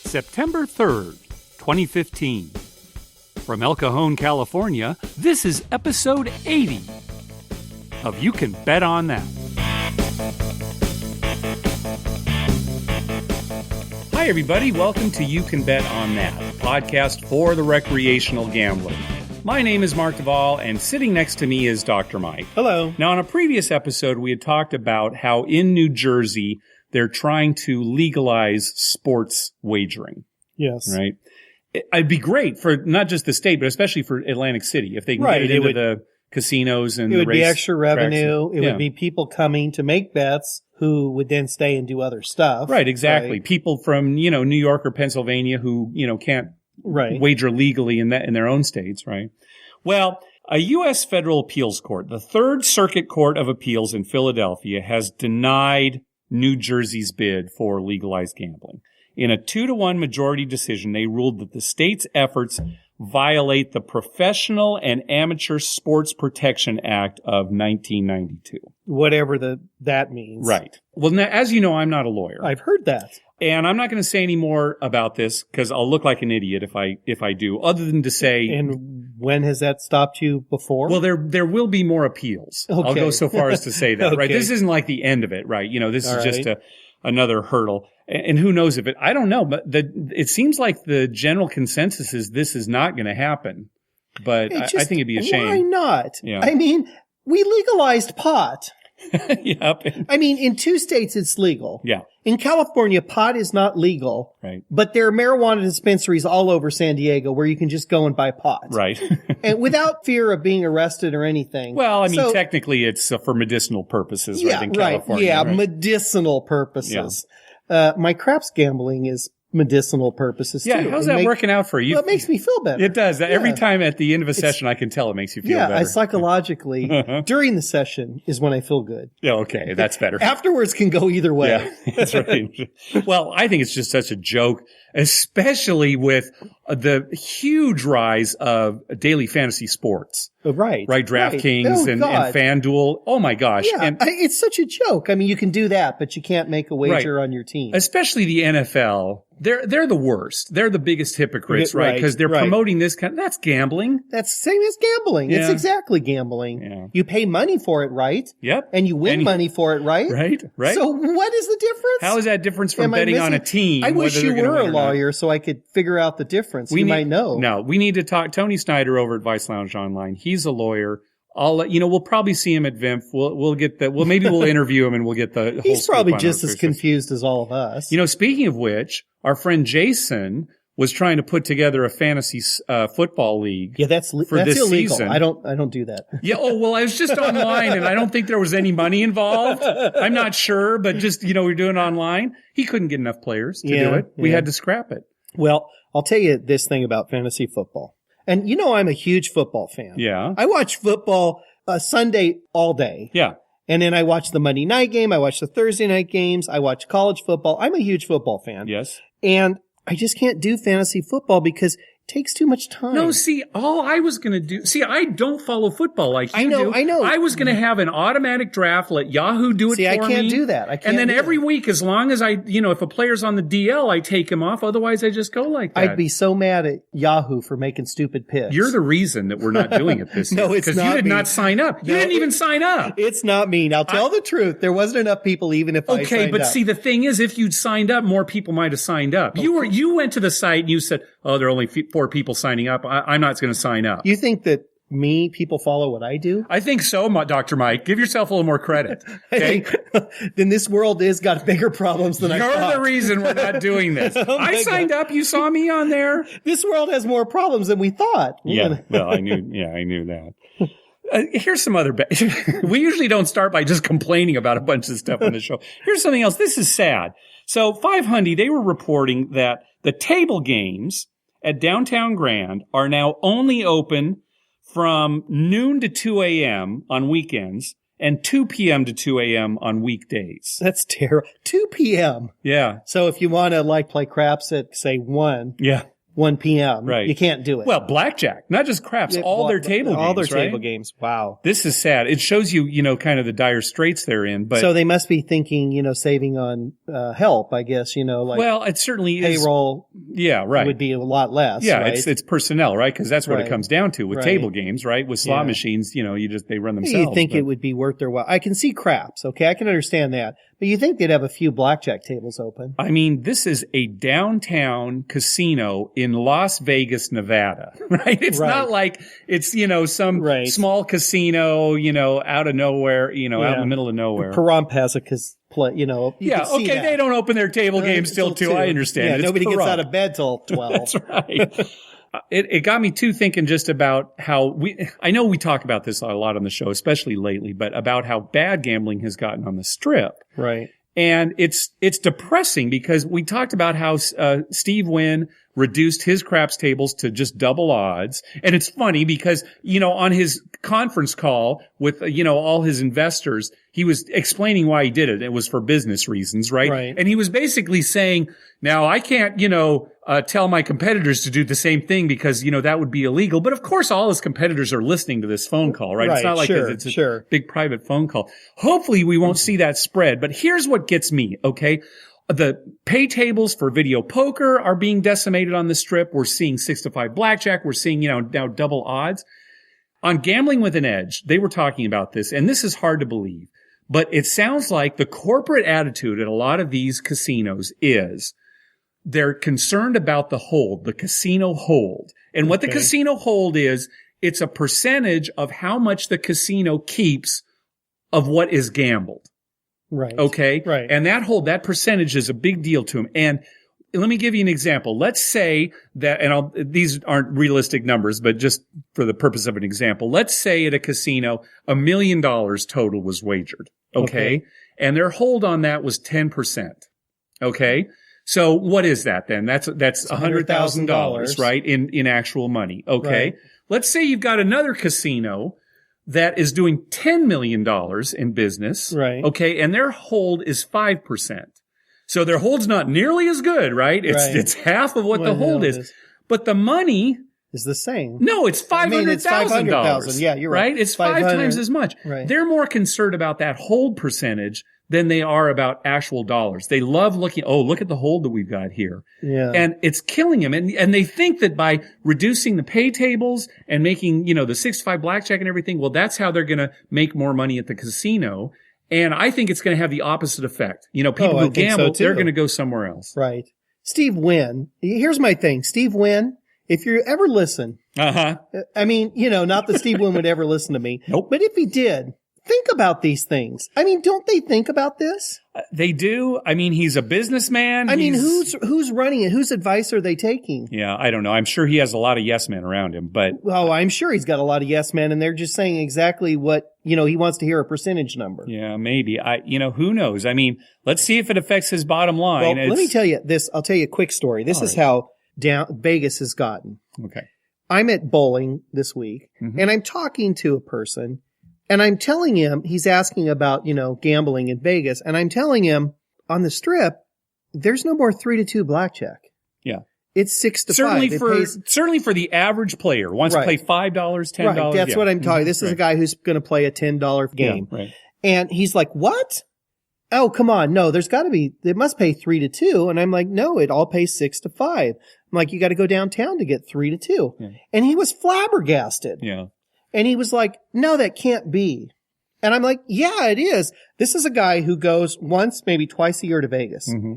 September 3rd, 2015. From El Cajon, California, this is episode 80 of You Can Bet on That. Hi, everybody. Welcome to You Can Bet on That, a podcast for the recreational gambler. My name is Mark Duvall, and sitting next to me is Dr. Mike. Hello. Now, in a previous episode, we had talked about how in New Jersey, they're trying to legalize sports wagering. Yes. Right? It'd be great for not just the state, but especially for Atlantic City, if they can get it into the casinos and the race. It would be extra revenue. It Yeah. would be people coming to make bets who would then stay and do other stuff. Right, exactly. Right. People from, New York or Pennsylvania who, can't Right. wager legally in their own states, right? Well, a U.S. federal appeals court, the Third Circuit Court of Appeals in Philadelphia, has denied New Jersey's bid for legalized gambling. In a 2-1 majority decision, they ruled that the state's efforts violate the Professional and Amateur Sports Protection Act of 1992. Whatever that means. Right. Well, now, as you know, I'm not a lawyer. I've heard that. And I'm not going to say any more about this because I'll look like an idiot if I do, other than to say. And when has that stopped you before? Well, there will be more appeals. Okay. I'll go so far as to say that, right? Okay. This isn't like the end of it, right? This All is just right. another hurdle. And who knows if I don't know, but it seems like the general consensus is this is not going to happen. But I think it'd be a shame. Why not? Yeah. I mean, we legalized pot. Yep. I mean, in 2 states it's legal. Yeah. In California, pot is not legal. Right. But there are marijuana dispensaries all over San Diego where you can just go and buy pot. Right. And without fear of being arrested or anything. Well, I mean, So- technically it's for medicinal purposes, yeah, right? In right. California. Yeah, right? medicinal purposes. My craps gambling is medicinal purposes Yeah, too. how's that working out for you? Well, it makes me feel better. It does. Every Yeah. time at the end of a session, I can tell it makes you feel Yeah, better. I psychologically, during the session is when I feel good. Yeah, okay, that's better. Afterwards can go either way. Yeah, that's right. Well, I think it's just such a joke, especially with the huge rise of daily fantasy sports. Right. DraftKings Oh, and God. FanDuel. Oh my gosh. Yeah, And it's such a joke. I mean, you can do that, but you can't make a wager on your team. especially the NFL. They're the worst. They're the biggest hypocrites, right? Right, Because they're right. promoting this that's gambling. That's the same as gambling. It's Yeah. exactly gambling. Yeah. You pay money for it, right? Yep. And you win money for it, right? Right. So what is the difference? How is that different from Am I betting on a missing- team? I wish whether you they're gonna were a win or not? lawyer so I could figure out the difference. You might know. No, we need to talk. Tony Snyder over at Vice Lounge Online. He's a lawyer. I'll let we'll probably see him at VIMP. We'll get that. Well, maybe we'll interview him and we'll get the whole He's scoop probably on just it. as confused as all of us. Speaking of which, our friend Jason was trying to put together a fantasy football league. Yeah, that's for this illegal. season. I don't do that. Yeah. Oh, well, I was just online and I don't think there was any money involved. I'm not sure, but just, we're doing it online. He couldn't get enough players to do it. We had to scrap it. Well, I'll tell you this thing about fantasy football. And I'm a huge football fan. Yeah. I watch football Sunday all day. Yeah. And then I watch the Monday night game. I watch the Thursday night games. I watch college football. I'm a huge football fan. Yes. And I just can't do fantasy football because it takes too much time. No, see, all I was going to do, I don't follow football like you do. I know. I was going to have an automatic draft, let Yahoo do it for me. See, I can't do that. I can't And then do every that. week, as long as if a player's on the DL, I take him off. Otherwise, I just go like that. I'd be so mad at Yahoo for making stupid picks. You're the reason that we're not doing it this year. No, it's because you not did me. not sign up. You No, didn't even sign up. It's not me. Now, tell the truth. There wasn't enough people even if I Okay, signed but up. see, the thing is, if you'd signed up, more people might have signed up. You went to the site and you said, "Oh, there are only 4 people signing up. I'm not going to sign up." You think that people follow what I do? I think so, Dr. Mike. Give yourself a little more credit. Okay? Then this world has got bigger problems than I You're thought. the reason we're not doing this. Oh I my signed up. You saw me on there. This world has more problems than we thought. Yeah. Well, I knew that. Here's some other. We usually don't start by just complaining about a bunch of stuff on the show. Here's something else. This is sad. So 500, they were reporting that the table games at Downtown Grand are now only open from noon to 2 a.m. on weekends and 2 p.m. to 2 a.m. on weekdays. That's terrible. 2 p.m. Yeah. So if you want to play craps at say 1, Yeah. 1 p.m. Right. You can't do it. Well, blackjack, not just craps, all their table games, all their right? table games. Wow. This is sad. It shows you, kind of the dire straits they're in. But so they must be thinking, saving on help, I guess, like well, it certainly payroll yeah, right. would be a lot less. Yeah, right? it's personnel, right? Because that's what Right. it comes down to with Right. table games, right? With slot Yeah. machines, they run themselves. You think but- it would be worth their while. I can see craps, okay? I can understand that. But you think they'd have a few blackjack tables open. I mean, this is a downtown casino in Las Vegas, Nevada, right? It's Right. not like it's, some Right. small casino, out of nowhere, out in Yeah. the middle of nowhere. Pahrump has a play, you Yeah, can see okay, that. they don't open their table games till 2. I understand. Yeah, It's nobody gets Pahrump. out of bed till 12. That's right. It got me too thinking just about how I know we talk about this a lot on the show, especially lately, but about how bad gambling has gotten on the Strip. Right. And it's depressing because we talked about how Steve Wynn reduced his craps tables to just double odds. And it's funny because, on his conference call with, all his investors, he was explaining why he did it. It was for business reasons, right? Right. And he was basically saying, now I can't, tell my competitors to do the same thing because, that would be illegal. But of course, all his competitors are listening to this phone call, right? It's Right, not like sure, it's a sure. big private phone call. Hopefully we won't see that spread. But here's what gets me, okay? The pay tables for video poker are being decimated on the Strip. We're seeing 6-5 blackjack. We're seeing, now double odds. On Gambling with an Edge, they were talking about this, and this is hard to believe, but it sounds like the corporate attitude at a lot of these casinos is they're concerned about the hold, the casino hold. And what the Okay. casino hold is, it's a percentage of how much the casino keeps of what is gambled. Right. Okay. Right. And that percentage is a big deal to them. And let me give you an example. Let's say that, these aren't realistic numbers, but just for the purpose of an example, let's say at a casino, $1 million total was wagered. Okay. And their hold on that was 10%. Okay. So what is that then? That's $100,000, right? In actual money. Okay. Right. Let's say you've got another casino that is doing $10 million in business. Right. Okay. And their hold is 5%. So their hold's not nearly as good, right? It's half of what the hold is. But the money is the same. No, it's $500,000. Yeah, you're right. It's 5 times as much. Right. They're more concerned about that hold percentage than they are about actual dollars. They love looking, look at the hold that we've got here. Yeah. And it's killing them. And they think that by reducing the pay tables and making, the 6-5 blackjack and everything, well, that's how they're going to make more money at the casino. And I think it's going to have the opposite effect. People who gamble, they're going to go somewhere else. Right. Steve Wynn. Here's my thing. Steve Wynn, if you ever listen, I mean, not that Steve Wynn would ever listen to me. Nope. But if he did, think about these things. I mean, don't they think about this? They do. I mean, he's a businessman. I mean, who's running it? Whose advice are they taking? Yeah, I don't know. I'm sure he has a lot of yes men around him, but Well, I'm sure he's got a lot of yes men, and they're just saying exactly what, he wants to hear a percentage number. yeah, maybe. Who knows? I mean, let's see if it affects his bottom line. Well, let me tell you this. I'll tell you a quick story. This is how down Vegas has gotten. Okay. I'm at bowling this week, and I'm talking to a person, and I'm telling him, he's asking about, gambling in Vegas, and I'm telling him on the Strip, there's no more 3-2 blackjack. Yeah. It's 6-5. Certainly for the average player wants to play $5, $10. Right, that's what I'm talking. This is a guy who's going to play a $10 game. Yeah, right. And he's like, what? Oh, come on. No, it must pay 3-2. And I'm like, no, it all pays 6-5. I'm like, you got to go downtown to get 3-2. Yeah. And he was flabbergasted. Yeah. And he was like, no, that can't be. And I'm like, yeah, it is. This is a guy who goes once, maybe twice a year to Vegas. Mm-hmm.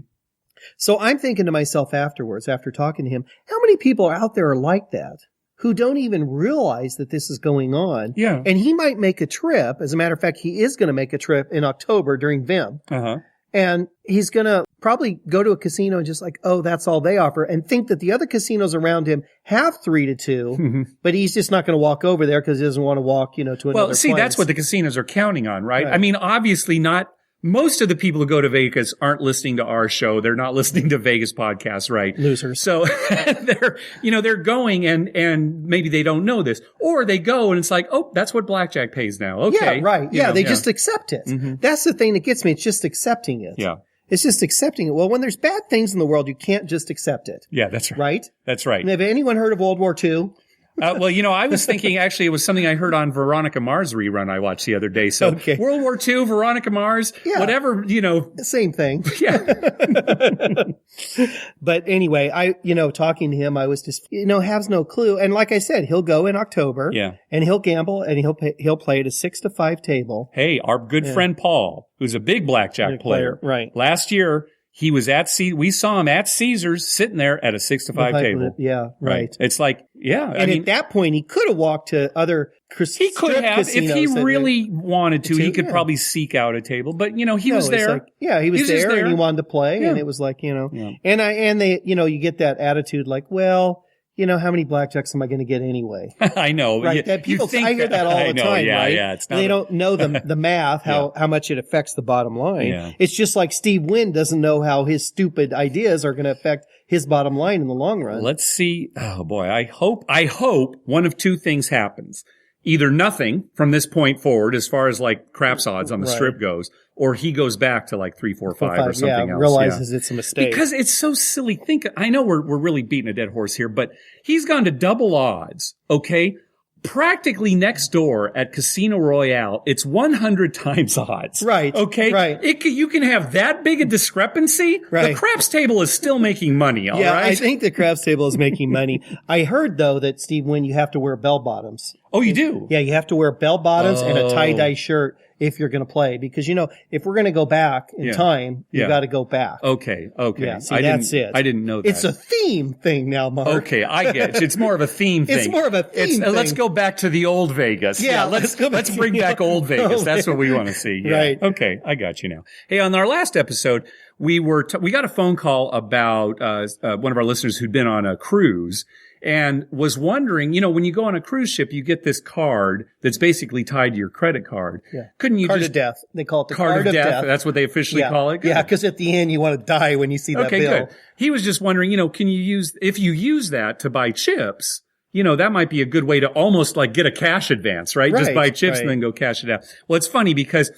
So I'm thinking to myself afterwards, after talking to him, how many people out there are like that who don't even realize that this is going on? Yeah. And he might make a trip. As a matter of fact, he is going to make a trip in October during VIM. Uh-huh. And he's going to probably go to a casino and just like, oh, that's all they offer, and think that the other casinos around him have 3-2, but he's just not going to walk over there because he doesn't want to walk, to another Well, see, place. that's what the casinos are counting on, right? Right. I mean, obviously most of the people who go to Vegas aren't listening to our show. They're not listening to Vegas podcasts, right? Losers. So they're going and maybe they don't know this, or they go and it's like, oh, that's what blackjack pays now. Okay. Yeah, right. Yeah, they just accept it. That's the thing that gets me. It's just accepting it. Yeah. It's just accepting it. Well, when there's bad things in the world, you can't just accept it. Yeah, that's right. Right? That's right. And have anyone heard of World War II? Well, I was thinking actually it was something I heard on Veronica Mars rerun I watched the other day. So Okay. World War II, Veronica Mars, whatever, Same thing. Yeah. But anyway, talking to him, I was just, has no clue. And like I said, he'll go in October. Yeah. And he'll gamble and he'll play at a 6-5 table. Hey, our good friend Paul, who's a big blackjack player. Right. Last year, he was we saw him at Caesars sitting there at a 6-5 table. Yeah, right. It's like, yeah. And at that point, he could have walked to other he could have, if he really wanted to, he could probably seek out a table. But, he was there. He was there and he wanted to play. Yeah. And it was like, and they, you get that attitude like, well, how many blackjacks am I going to get anyway? I know. Right. I hear that all the time, right? Yeah, it's not they don't know the math, how much it affects the bottom line. Yeah. It's just like Steve Wynn doesn't know how his stupid ideas are going to affect his bottom line in the long run. Let's see. Oh boy. I hope one of two things happens. Either nothing from this point forward as far as like craps odds on the strip goes, or he goes back to like 3, 4, 5 or something else. Realizes it's a mistake. Because it's so silly. I know we're really beating a dead horse here, but he's gone to double odds. Okay. Practically next door at Casino Royale, it's 100 times odds. Right. Okay. Right. You can have that big a discrepancy. Right. The craps table is still making money. All right. I think the craps table is making money. I heard though that Steve Wynn, you have to wear bell bottoms. Oh, you do? Yeah, you have to wear bell bottoms and a tie-dye shirt if you're going to play. Because, if we're going to go back in time, you got to go back. Okay. Yeah, see, that's it. I didn't know that. It's a theme thing now, Mark. Okay, I get it. It's more of a theme thing. It's more of a theme thing. Let's go back to the old Vegas. Yeah, let's bring back old Vegas. That's what we want to see. Yeah. Right. Okay, I got you now. Hey, on our last episode, we got a phone call about one of our listeners who'd been on a cruise and was wondering, when you go on a cruise ship, you get this card that's basically tied to your credit card. Yeah. Couldn't you card of death. They call it the card of death. That's what they officially call it? Good. Yeah, because at the end you want to die when you see that bill. Good. He was just wondering, if you use that to buy chips, that might be a good way to almost like get a cash advance, right? Just buy chips and then go cash it out. Well, it's funny because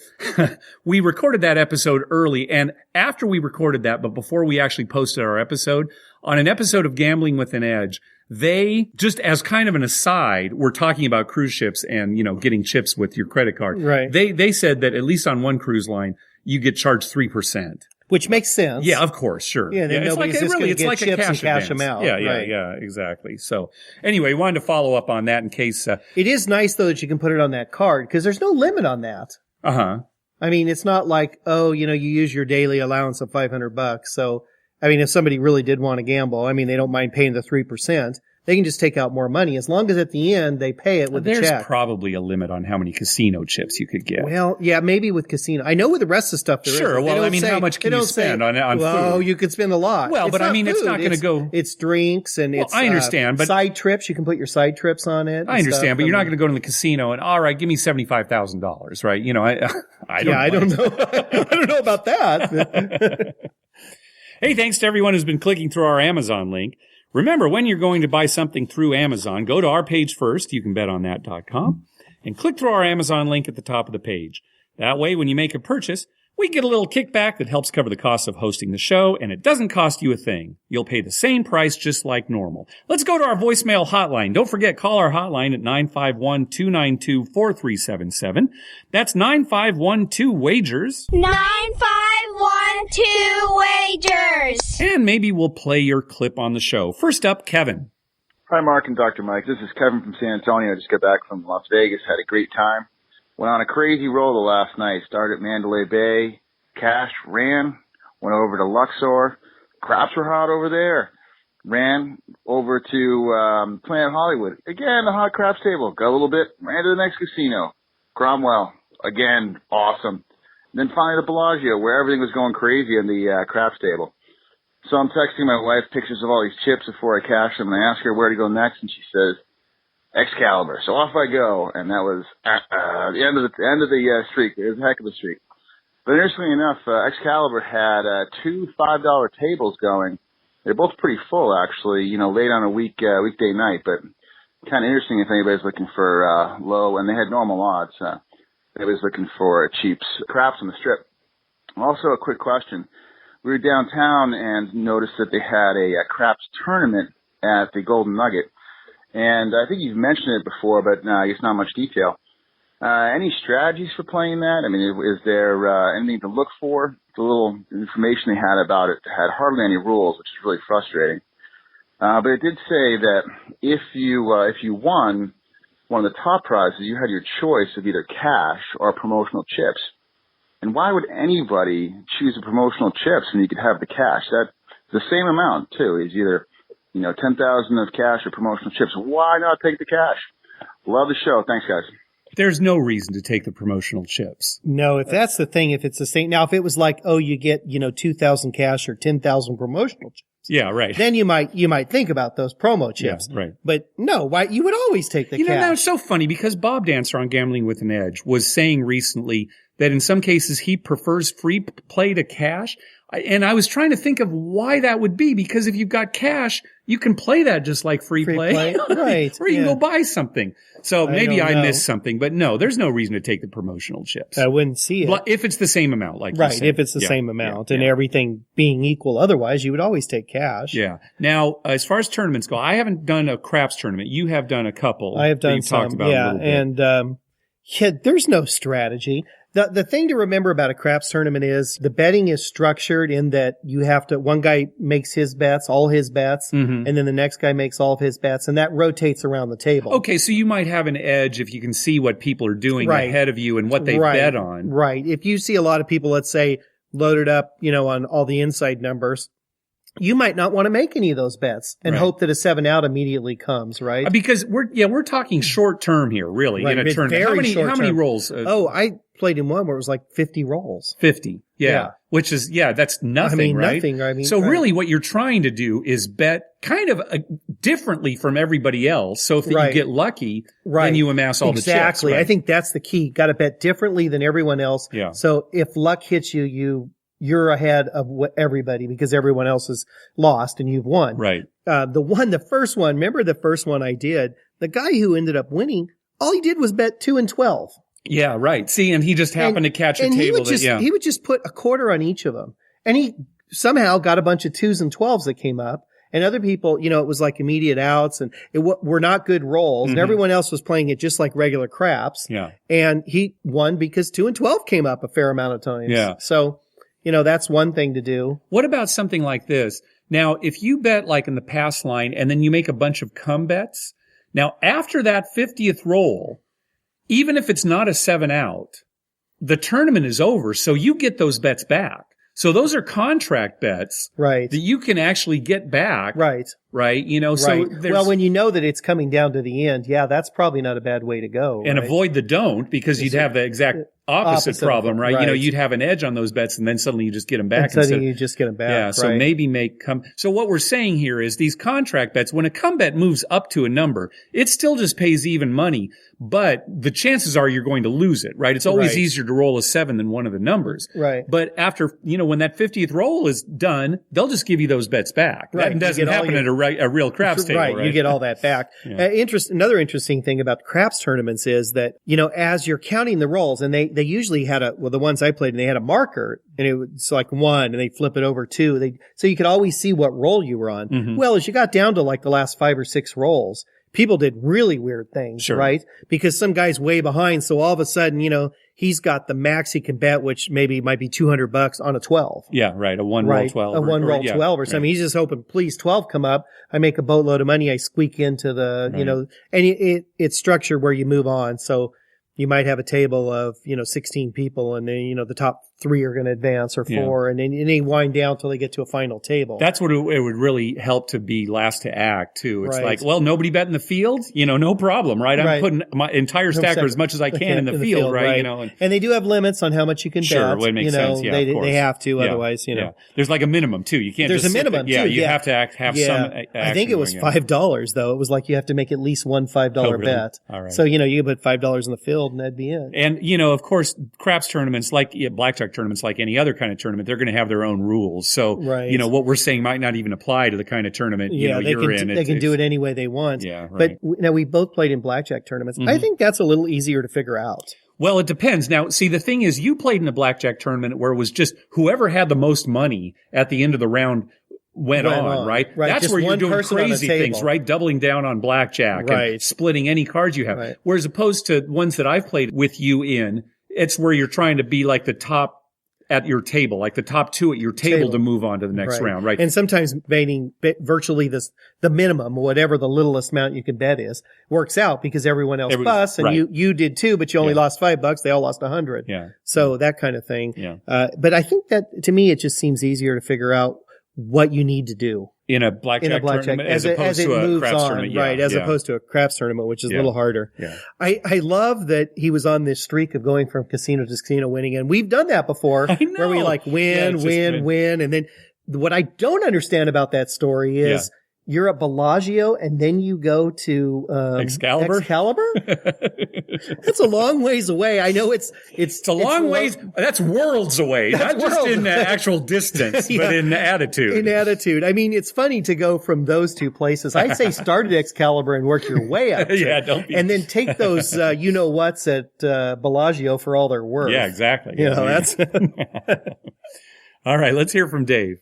we recorded that episode early, and after we recorded that, but before we actually posted our episode, on an episode of Gambling with an Edge, they, just as kind of an aside, were talking about cruise ships and, getting chips with your credit card. Right. They said that at least on one cruise line, you get charged 3%. Which makes sense. Yeah, of course, sure. Yeah, then nobody's just going to get chips and cash them out. Yeah, exactly. So anyway, wanted to follow up on that in case. It is nice though that you can put it on that card because there's no limit on that. I mean, it's not like, you use your daily allowance of $500. So, if somebody really did want to gamble, they don't mind paying the 3%. They can just take out more money as long as at the end they pay it with the check. There's probably a limit on how many casino chips you could get. Well, yeah, maybe with casino. I know with the rest of the stuff there sure, is. Well, how much can you spend on food? Well, you could spend a lot. Well, but it's not going to go. It's drinks and it's I understand, but side trips. You can put your side trips on it. I understand, but you're not going to go to the casino and all right, give me $75,000, right? I don't know. I don't know about that. Hey, thanks to everyone who's been clicking through our Amazon link. Remember, when you're going to buy something through Amazon, go to our page first, youcanbetonthat.com, and click through our Amazon link at the top of the page. That way, when you make a purchase, we get a little kickback that helps cover the cost of hosting the show, and it doesn't cost you a thing. You'll pay the same price just like normal. Let's go to our voicemail hotline. Don't forget, call our hotline at 951-292-4377. That's 9512-WAGERS. 9512-WAGERS. And maybe we'll play your clip on the show. First up, Kevin. Hi, Mark and Dr. Mike. This is Kevin from San Antonio. I just got back from Las Vegas. Had a great time. Went on a crazy roll the last night. Started at Mandalay Bay, cashed, ran, went over to Luxor. Craps were hot over there. Ran over to Planet Hollywood. Again, the hot craps table. Got a little bit. Ran to the next casino. Cromwell. Again, awesome. And then finally the Bellagio, where everything was going crazy in the craps table. So I'm texting my wife pictures of all these chips before I cash them, and I ask her where to go next, and she says, Excalibur. So off I go, and that was the end of the streak. It was a heck of a streak. But interestingly enough, Excalibur had two $5 tables going. They're both pretty full, actually. Late on a weekday night, but kind of interesting if anybody's looking for low, and they had normal odds. Anybody's looking for cheaps, craps on the strip. Also, a quick question: we were downtown and noticed that they had a craps tournament at the Golden Nugget. And I think you've mentioned it before, but I guess not much detail. Any strategies for playing that? I mean, is there anything to look for? The little information they had about it had hardly any rules, which is really frustrating. But it did say that if you won one of the top prizes, you had your choice of either cash or promotional chips. And why would anybody choose the promotional chips when you could have the cash? That's the same amount too. It's either 10,000 of cash or promotional chips. Why not take the cash? Love the show. Thanks, guys. There's no reason to take the promotional chips. No, if that's the thing, if it's the same. Now, if it was like, oh, you get, 2,000 cash or 10,000 promotional chips. Yeah, right. Then you might think about those promo chips. Yeah, right. But no, why you would always take the cash. That's so funny because Bob Dancer on Gambling with an Edge was saying recently that in some cases he prefers free play to cash. And I was trying to think of why that would be, because if you've got cash, you can play that just like free play. Right. Or you can go buy something. So maybe I know. missed something, but no, there's no reason to take the promotional chips. I wouldn't see it. If it's the same amount, like you right, said. if it's the same amount and everything being equal. Otherwise, you would always take cash. Yeah. Now, as far as tournaments go, I haven't done a craps tournament. You have done a couple. I have done you've some. talked about a little bit. And there's no strategy. The thing to remember about a craps tournament is the betting is structured in that you have to, one guy makes his bets, all his bets, and then the next guy makes all of his bets, and that rotates around the table. Okay, so you might have an edge if you can see what people are doing ahead of you and what they bet on. Right. If you see a lot of people, let's say, loaded up, on all the inside numbers, you might not want to make any of those bets and hope that a 7 out immediately comes, right? Because we're talking short term here, really, in a tournament. How many rolls? I played in one where it was like 50 rolls. 50. Yeah. Which is, that's nothing, right? Nothing. So really what you're trying to do is bet kind of differently from everybody else. So if you get lucky, then you amass all the chips. Exactly. I think that's the key. Got to bet differently than everyone else. Yeah. So if luck hits you're ahead of everybody because everyone else is lost and you've won. Right. The first one, remember the first one I did, the guy who ended up winning, all he did was bet 2 and 12. Yeah, right. See, and he just happened to catch a table. He would just put a quarter on each of them. And he somehow got a bunch of 2s and 12s that came up. And other people, it was like immediate outs and were not good rolls. And everyone else was playing it just like regular craps. Yeah. And he won because 2 and 12 came up a fair amount of times. Yeah. So, that's one thing to do. What about something like this? Now, if you bet like in the pass line and then you make a bunch of come bets, now after that 50th roll, even if it's not a 7 out, the tournament is over. So you get those bets back. So those are contract bets. Right. That you can actually get back. Right. Right. So well, when you know that it's coming down to the end, that's probably not a bad way to go. And avoid the don't because you'd have the exact opposite problem, right? Right. You'd have an edge on those bets and then suddenly you just get them back. Suddenly you just get them back. Yeah. So maybe so what we're saying here is these contract bets, when a come bet moves up to a number, it still just pays even money, but the chances are you're going to lose it, right? It's always easier to roll a 7 than one of the numbers. Right. But after, when that 50th roll is done, they'll just give you those bets back. Right. That doesn't happen at a real craps table, right? You get all that back. Another interesting thing about craps tournaments is that, as you're counting the rolls, and they usually had the ones I played, and they had a marker, and it was like 1, and they flip it over 2. So you could always see what roll you were on. Mm-hmm. Well, as you got down to like the last 5 or 6 rolls, people did really weird things, right? Because some guy's way behind, so all of a sudden, he's got the max he can bet, which maybe might be $200 on a 12. Yeah, right. A 1 roll 12. A 1 roll 12 or something. Right. He's just hoping, please 12 come up. I make a boatload of money. I squeak into the, and it's structured where you move on. So you might have a table of, 16 people and then, the top 3 are going to advance or 4 and then they wind down till they get to a final table. That's what it would really help to be last to act too. It's like, well, nobody bet in the field, no problem, right? I'm putting my entire stacker as much as I can in the field, right? And they do have limits on how much you can bet. Sure, it makes sense. Yeah, of course. They have to, otherwise, There's like a minimum too. You can't There's just a minimum too. You have to have some action. I think it was $5 though. It was like you have to make at least one $5 bet. All right. So, you put $5 in the field and that'd be it. And, of course, craps tournaments, like blackjack tournaments, like any other kind of tournament, they're going to have their own rules. So, what we're saying might not even apply to the kind of tournament you're in. They can do it any way they want. Yeah, right. But now we both played in blackjack tournaments. I think that's a little easier to figure out. Well, it depends. Now, see, the thing is, you played in a blackjack tournament where it was just whoever had the most money at the end of the round went on, right? That's just where you're one doing person on a crazy things, table. right? Doubling down on blackjack and splitting any cards you have. Right. Whereas opposed to ones that I've played with you in, it's where you're trying to be like the top at your table, like the top two at your table to move on to the next round, right? And sometimes betting virtually the minimum, whatever the littlest amount you can bet is, works out because everyone else busts, and you did too, but you only lost $5. They all lost 100. Yeah. So that kind of thing. Yeah. But I think that to me, it just seems easier to figure out what you need to do in a blackjack tournament as opposed it to a moves craps on, tournament. right? As opposed to a craps tournament, which is a little harder. Yeah. I love that he was on this streak of going from casino to casino winning, and we've done that before, where we like win, and then what I don't understand about that story is you're at Bellagio and then you go to Excalibur. That's a long ways away. I know it's a long ways. That's worlds away, not just in actual distance, but in attitude. In attitude. I mean, it's funny to go from those two places. I'd say start at Excalibur and work your way up. And then take those you-know-whats at Bellagio for all they're worth. Yeah, exactly. That's all right, let's hear from Dave.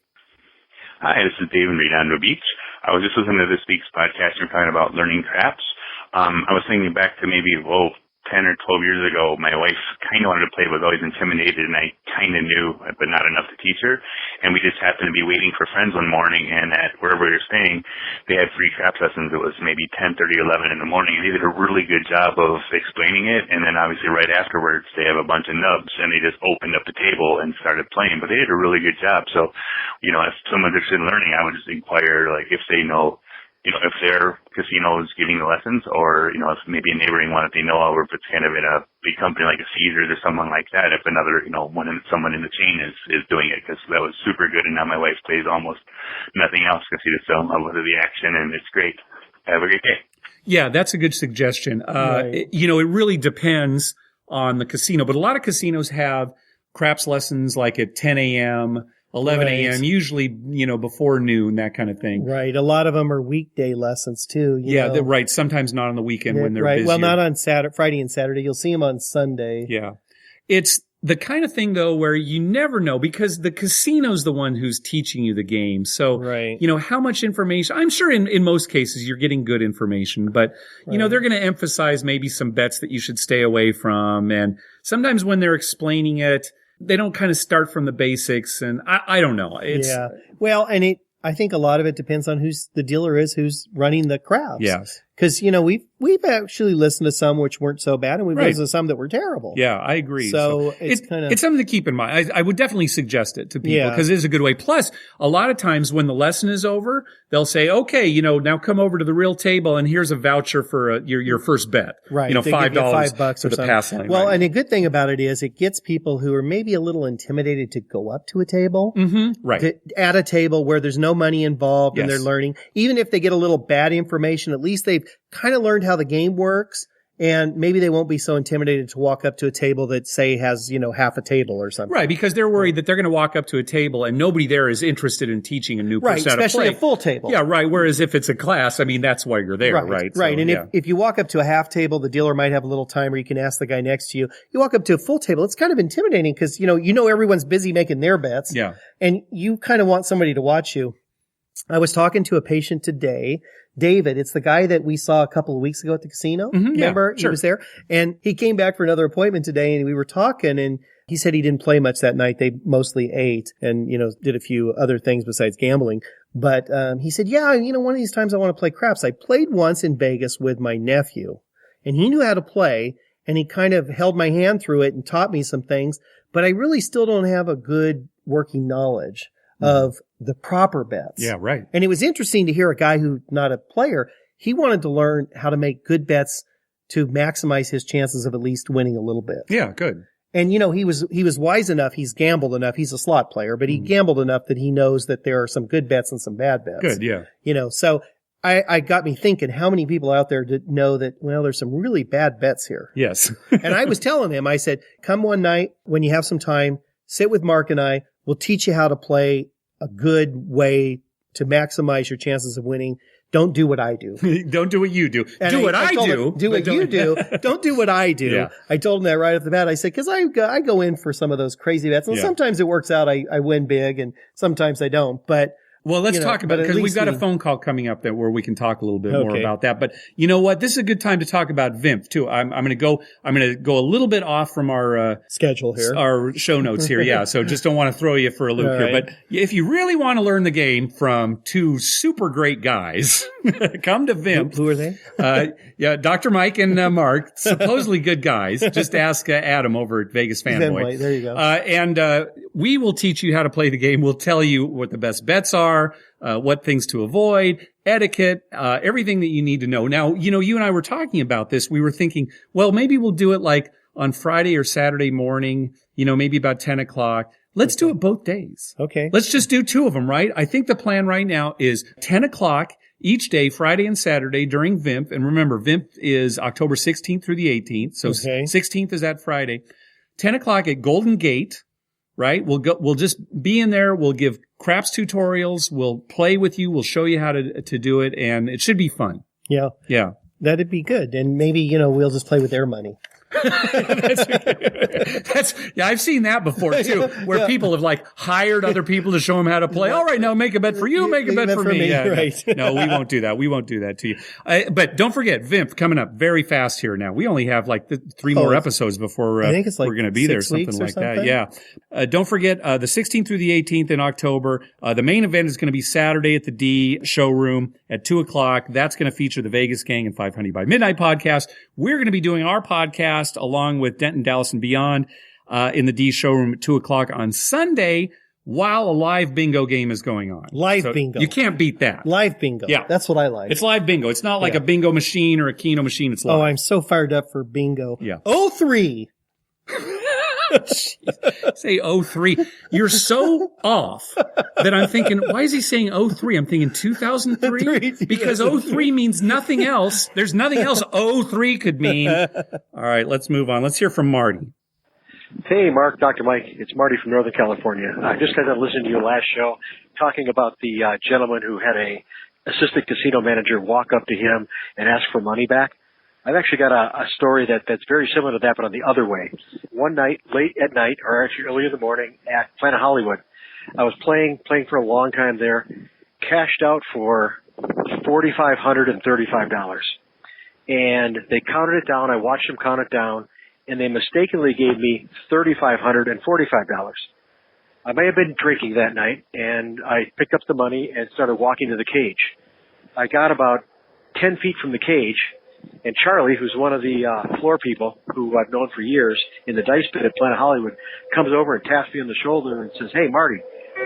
Hi, this is Dave in Redondo Beach. I was just listening to this week's podcast and talking about learning craps. I was thinking back to maybe, 10 or 12 years ago, my wife kind of wanted to play, but was always intimidated, and I kind of knew, but not enough to teach her. And we just happened to be waiting for friends one morning, and at wherever we were staying, they had free craps lessons. It was maybe 10:30, 11 in the morning, and they did a really good job of explaining it. And then obviously right afterwards, they have a bunch of nubs, and they just opened up the table and started playing. But they did a really good job. So, if someone's interested in learning, I would just inquire, like, if they know, if their casino is giving the lessons, or, if maybe a neighboring one that they know of, or if it's kind of in a big company like a Caesars or someone like that, if another, someone in the chain is doing it, because that was super good. And now my wife plays almost nothing else because she just fell in love with the action, and it's great. Have a great day. Yeah, that's a good suggestion. It really depends on the casino, but a lot of casinos have craps lessons like at 10 a.m., 11 a.m., usually, before noon, that kind of thing. Right. A lot of them are weekday lessons too. Right. Sometimes not on the weekend when they're busy. Well, not on Friday and Saturday. You'll see them on Sunday. Yeah. It's the kind of thing, though, where you never know, because the casino's the one who's teaching you the game. So, how much information, I'm sure in most cases you're getting good information, but, they're going to emphasize maybe some bets that you should stay away from. And sometimes when they're explaining it, they don't kind of start from the basics, and I don't know. Well, and I think a lot of it depends on who's the dealer is, who's running the craps. Yes. Because, we've actually listened to some which weren't so bad, and we've listened to some that were terrible. Yeah, I agree. So it's kind of... It's something to keep in mind. I would definitely suggest it to people because it is a good way. Plus, a lot of times when the lesson is over, they'll say, okay, now come over to the real table and here's a voucher for your first bet. Right. $5 for the pass line. Well, and a good thing about it is it gets people who are maybe a little intimidated to go up to a table. Mm-hmm. Right. At a table where there's no money involved and they're learning. Even if they get a little bad information, at least they've kind of learned how the game works, and maybe they won't be so intimidated to walk up to a table that, say, has, half a table or something. Right, because they're worried that they're going to walk up to a table and nobody there is interested in teaching a new person how to play. Especially a full table. Yeah, right. Whereas if it's a class, that's why you're there, right? Right. So, and if you walk up to a half table, the dealer might have a little timer. You can ask the guy next to you. You walk up to a full table, it's kind of intimidating because, everyone's busy making their bets. Yeah. And you kind of want somebody to watch you. I was talking to a patient today, David. It's the guy that we saw a couple of weeks ago at the casino. Mm-hmm, remember? Yeah, sure. He was there. And he came back for another appointment today, and we were talking, and he said he didn't play much that night. They mostly ate and, did a few other things besides gambling. But he said, one of these times I want to play craps. I played once in Vegas with my nephew, and he knew how to play, and he kind of held my hand through it and taught me some things. But I really still don't have a good working knowledge of the proper bets. Yeah, right. And it was interesting to hear a guy who's not a player. He wanted to learn how to make good bets to maximize his chances of at least winning a little bit. Yeah, good. And, he was wise enough. He's gambled enough. He's a slot player, but he gambled enough that he knows that there are some good bets and some bad bets. Good, yeah. So I got me thinking, how many people out there know that, there's some really bad bets here? Yes. And I was telling him, I said, come one night when you have some time, sit with Mark and I. We'll teach you how to play a good way to maximize your chances of winning, don't do what I do. Don't do what you do. And do what I told do. him, do what you do. Don't do what I do. Yeah. I told him that right off the bat. I said, because I go in for some of those crazy bets, and sometimes it works out. I win big, and sometimes I don't. But well, let's talk about it, because we've got a we- phone call coming up where we can talk a little bit more about that. But you know what? This is a good time to talk about VIMP too. I'm going to go a little bit off from our schedule here, our show notes here. Yeah. So just don't want to throw you for a loop All here. right. But if you really want to learn the game from two super great guys, come to VIMP. Who are they? Dr. Mike and Mark, supposedly good guys. Just ask Adam over at Vegas Fanboy. There you go. And we will teach you how to play the game. We'll tell you what the best bets are, what things to avoid, etiquette, everything that you need to know. Now, you and I were talking about this. We were thinking, well, maybe we'll do it like on Friday or Saturday morning, maybe about 10 o'clock. Let's do it both days. Okay. Let's just do two of them, right? I think the plan right now is 10 o'clock each day, Friday and Saturday during VIMP. And remember, VIMP is October 16th through the 18th. So 16th is that Friday. 10 o'clock at Golden Gate, right? We'll just be in there. We'll give craps tutorials. We'll play with you. We'll show you how to do it. And it should be fun. Yeah. Yeah. That'd be good. And maybe, we'll just play with their money. That's I've seen that before too, where people have like hired other people to show them how to play. All right, now make a bet for you, make a bet for me. Yeah, right. No, we won't do that. We won't do that to you. But don't forget, VIMP coming up very fast here now. We only have like 3 more episodes before I think it's like we're going to be there, 6 weeks something like something. that. Yeah. Don't forget the 16th through the 18th in October. The main event is going to be Saturday at the D showroom at 2:00. That's going to feature the Vegas Gang and 500 by Midnight podcast. We're going to be doing our podcast along with Denton, Dallas, and Beyond in the D showroom at 2:00 on Sunday while a live bingo game is going on. Live bingo. You can't beat that. Live bingo. Yeah. That's what I like. It's live bingo. It's not like a bingo machine or a Keno machine. It's live. Oh, I'm so fired up for bingo. Yeah. 03. Say 03. You're so off that I'm thinking, why is he saying 03? I'm thinking 2003 because 03 means nothing else. There's nothing else 03 could mean. All right, let's move on. Let's hear from Marty. Hey, Mark, Dr. Mike. It's Marty from Northern California. I just got to listen to your last show talking about the gentleman who had a assistant casino manager walk up to him and ask for money back. I've actually got a story that's very similar to that, but on the other way. One night, late at night, or actually early in the morning, at Planet Hollywood, I was playing for a long time there, cashed out for $4,535. And they counted it down. I watched them count it down, and they mistakenly gave me $3,545. I may have been drinking that night, and I picked up the money and started walking to the cage. I got about 10 feet from the cage, and Charlie, who's one of the floor people who I've known for years in the dice pit at Planet Hollywood, comes over and taps me on the shoulder and says, "Hey, Marty,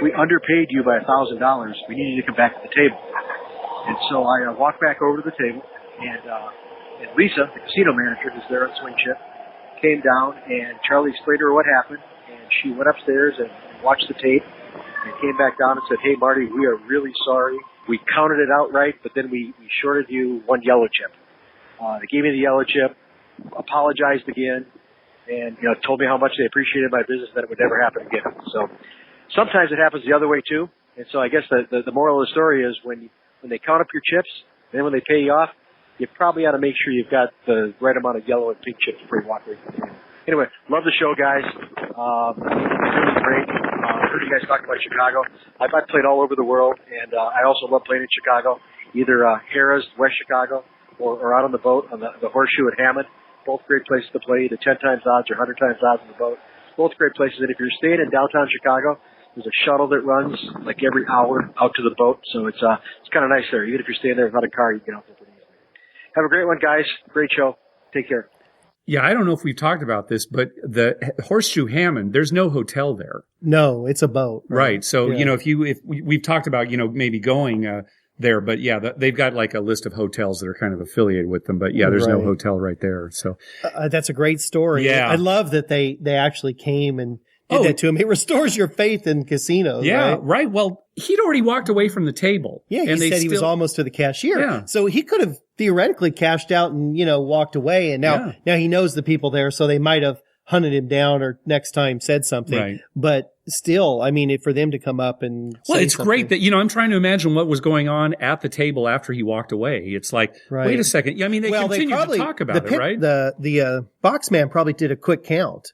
we underpaid you by $1,000. We need you to come back to the table." And so I walked back over to the table, and Lisa, the casino manager who's there on swing shift, came down, and Charlie explained to her what happened, and she went upstairs and watched the tape and came back down and said, "Hey, Marty, we are really sorry. We counted it out right, but then we shorted you one yellow chip." They gave me the yellow chip, apologized again, and told me how much they appreciated my business, that it would never happen again. So sometimes it happens the other way too. And so I guess the moral of the story is when they count up your chips, and then when they pay you off, you probably ought to make sure you've got the right amount of yellow and pink chips before you walk away from the table. Anyway, love the show, guys. Really great. I heard you guys talk about Chicago. I've played all over the world, and I also love playing in Chicago, either Harrah's, West Chicago, or out on the boat on the Horseshoe at Hammond. Both great places to play, either 10 times odds or 100 times odds on the boat. Both great places. And if you're staying in downtown Chicago, there's a shuttle that runs like every hour out to the boat. So it's kind of nice there. Even if you're staying there without a car, you can get out there pretty easily. Have a great one, guys. Great show. Take care. Yeah, I don't know if we've talked about this, but the Horseshoe Hammond, there's no hotel there. No, it's a boat. Right. So, Yeah. if we've talked about, maybe going there, but yeah, they've got like a list of hotels that are kind of affiliated with them, but yeah, there's no Right. hotel right there. So That's a great story. Yeah. I love that they actually came and did that to him. It restores your faith in casinos. yeah, Right? Well, he'd already walked away from the table. Yeah, he and they said he was still- almost to the cashier. Yeah. So he could have theoretically cashed out and, walked away. And now he knows the people there. So they might have hunted him down or next time said something. Right. But still, I mean, for them to come up and Well, say it's something- great that, I'm trying to imagine what was going on at the table after he walked away. It's like, Right. wait a second. I mean, they continued to talk about it, right? The box man probably did a quick count.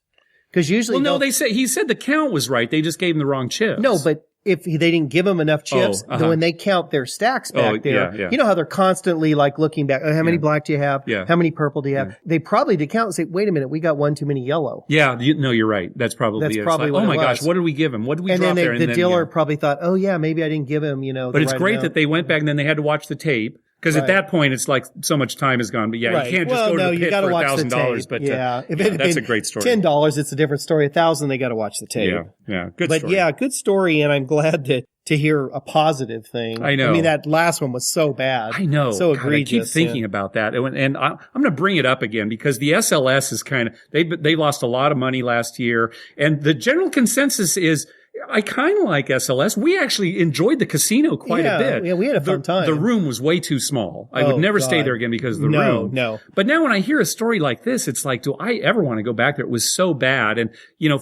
Because usually, Well, no, he said the count was right. They just gave him the wrong chips. no, but if they didn't give them enough chips, Oh, then when they count their stacks back there, yeah. you know how they're constantly like looking back. How many black do you have? Yeah. How many purple do you have? They probably did count and say, wait a minute, we got one too many yellow. Yeah, you're right. That's probably it. It's probably like, what oh my it gosh, was. what did we give him? What did we And drop then there? the dealer probably thought, oh yeah, maybe I didn't give him, But the it's right great amount. that they went back and then they had to watch the tape. Because at Right. that point, it's like so much time has gone. But yeah, Right. you can't just Well, go to no, the you pit gotta for watch the $1,000. tape. But yeah, if yeah, it that's had a great story. $10, it's a different story. $1,000, they got to watch the tape. Yeah, good But story. yeah, good story, and I'm glad to hear a positive thing. I know. I mean, that last one was so bad. I know. So God, egregious. I keep thinking about that, and I'm going to bring it up again because the SLS is kind of they lost a lot of money last year, and the general consensus is I kind of like SLS. We actually enjoyed the casino quite a bit. Yeah, we had a fun time. The room was way too small. I would never stay God. there again because of the No, room. no. But now when I hear a story like this, it's like, do I ever want to go back there? It was so bad. And,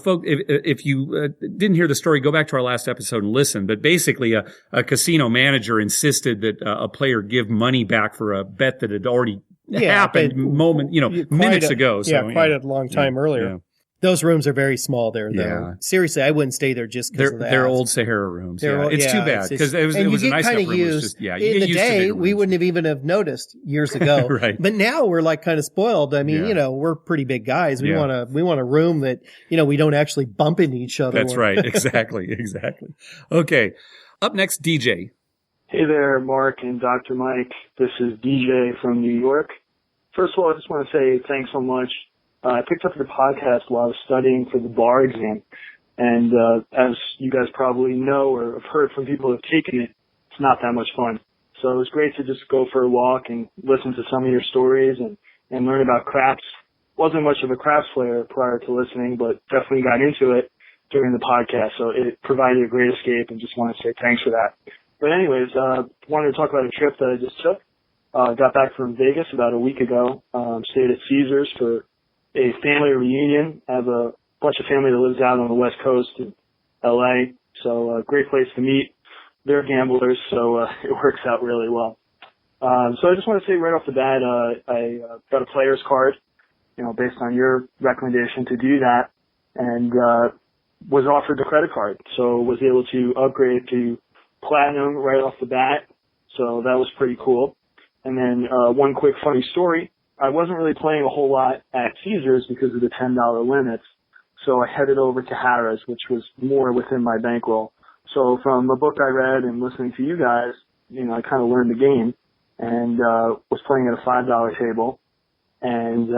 folks, if you didn't hear the story, go back to our last episode and listen. But basically, a casino manager insisted that a player give money back for a bet that had already happened minutes ago. So, quite a long time earlier. Yeah. Those rooms are very small there, though. Yeah. Seriously, I wouldn't stay there just because of that. They're old Sahara rooms. They're old- It's yeah, too bad because it was and a you get nice kinda enough room. It was used- just, you in get the used to day, bigger we rooms. wouldn't have even have noticed years ago. Right. But now we're like kind of spoiled. I mean, Yeah. we're pretty big guys. We Yeah. want a room that, we don't actually bump into each other. That's right. Exactly. Okay. Up next, DJ. Hey there, Mark and Dr. Mike. This is DJ from New York. First of all, I just want to say thanks so much. I picked up your podcast while I was studying for the bar exam. And as you guys probably know or have heard from people who have taken it, it's not that much fun. So it was great to just go for a walk and listen to some of your stories and learn about craps. Wasn't much of a craps player prior to listening, but definitely got into it during the podcast. So it provided a great escape and just want to say thanks for that. But anyways, wanted to talk about a trip that I just took. Got back from Vegas about a week ago. Stayed at Caesars for a family reunion. I have a bunch of family that lives out on the West Coast in LA. So a great place to meet. They're gamblers, so it works out really well. So I just want to say right off the bat, I got a player's card, based on your recommendation to do that, and was offered the credit card. So was able to upgrade to platinum right off the bat. So that was pretty cool. And then one quick funny story. I wasn't really playing a whole lot at Caesars because of the $10 limits. So I headed over to Harrah's, which was more within my bankroll. So from a book I read and listening to you guys, I kind of learned the game and was playing at a $5 table. And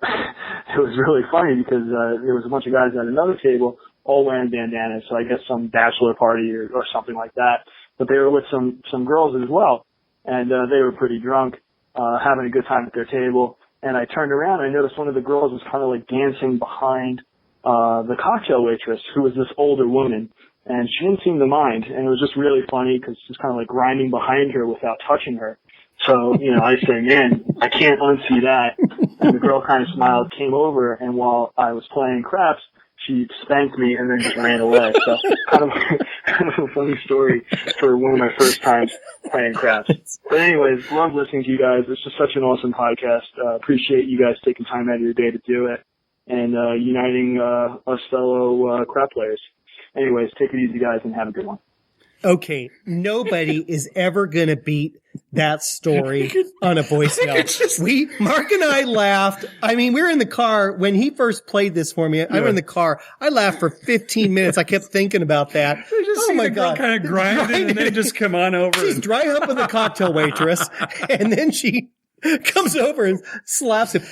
it was really funny because there was a bunch of guys at another table all wearing bandanas. So I guess some bachelor party or something like that. But they were with some girls as well. And they were pretty drunk. Having a good time at their table, and I turned around and I noticed one of the girls was kind of like dancing behind the cocktail waitress, who was this older woman, and she didn't seem to mind, and it was just really funny because she was kind of like grinding behind her without touching her. So, I say, man, I can't unsee that. And the girl kind of smiled, came over, and while I was playing craps, she spanked me and then just ran away. So kind of a funny story for one of my first times playing craps. But anyways, love listening to you guys. It's just such an awesome podcast. Appreciate you guys taking time out of your day to do it and uniting us fellow crap players. Anyways, take it easy, guys, and have a good one. Okay, nobody is ever going to beat that story on a voicemail. Mark and I laughed. I mean, we were in the car when he first played this for me. I were in the car. I laughed for 15 minutes. I kept thinking about that. Oh my God. Kind of grinding and then just come on over. She's dry humping the cocktail waitress and then she comes over and slaps him.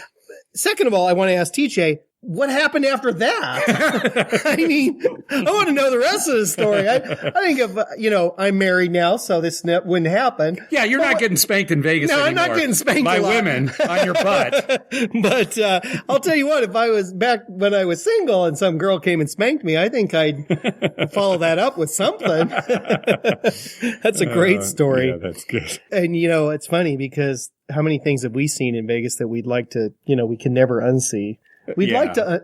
Second of all, I want to ask TJ, what happened after that? I mean, I want to know the rest of the story. I think if, I'm married now, so this wouldn't happen. Yeah, you're not getting spanked in Vegas anymore. I'm not getting spanked by a lot. women on your butt. But I'll tell you what, if I was back when I was single and some girl came and spanked me, I think I'd follow that up with something. That's a great story. Yeah, that's good. And, it's funny because how many things have we seen in Vegas that we'd like to, we can never unsee. We'd like to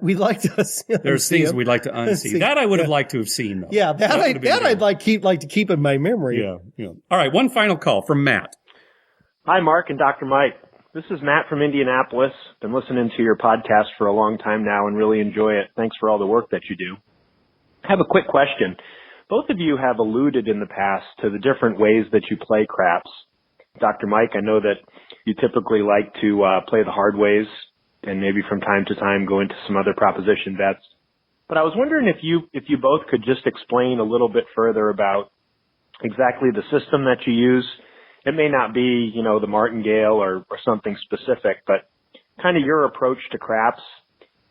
There's see things him. we'd like to unsee. See. That I would have liked to have seen, though. Yeah, I'd like to keep in my memory. Yeah. All right, one final call from Matt. Hi, Mark and Dr. Mike. This is Matt from Indianapolis. Been listening to your podcast for a long time now and really enjoy it. Thanks for all the work that you do. I have a quick question. Both of you have alluded in the past to the different ways that you play craps. Dr. Mike, I know that you typically like to play the hard ways and maybe from time to time go into some other proposition bets. But I was wondering if you both could just explain a little bit further about exactly the system that you use. It may not be, the martingale or something specific, but kind of your approach to craps.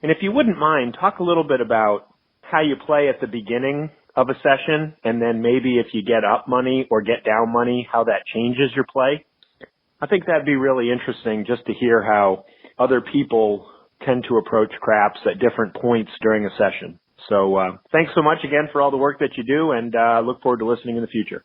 And if you wouldn't mind, talk a little bit about how you play at the beginning of a session, and then maybe if you get up money or get down money, how that changes your play. I think that'd be really interesting just to hear how other people tend to approach craps at different points during a session. So thanks so much again for all the work that you do, and look forward to listening in the future.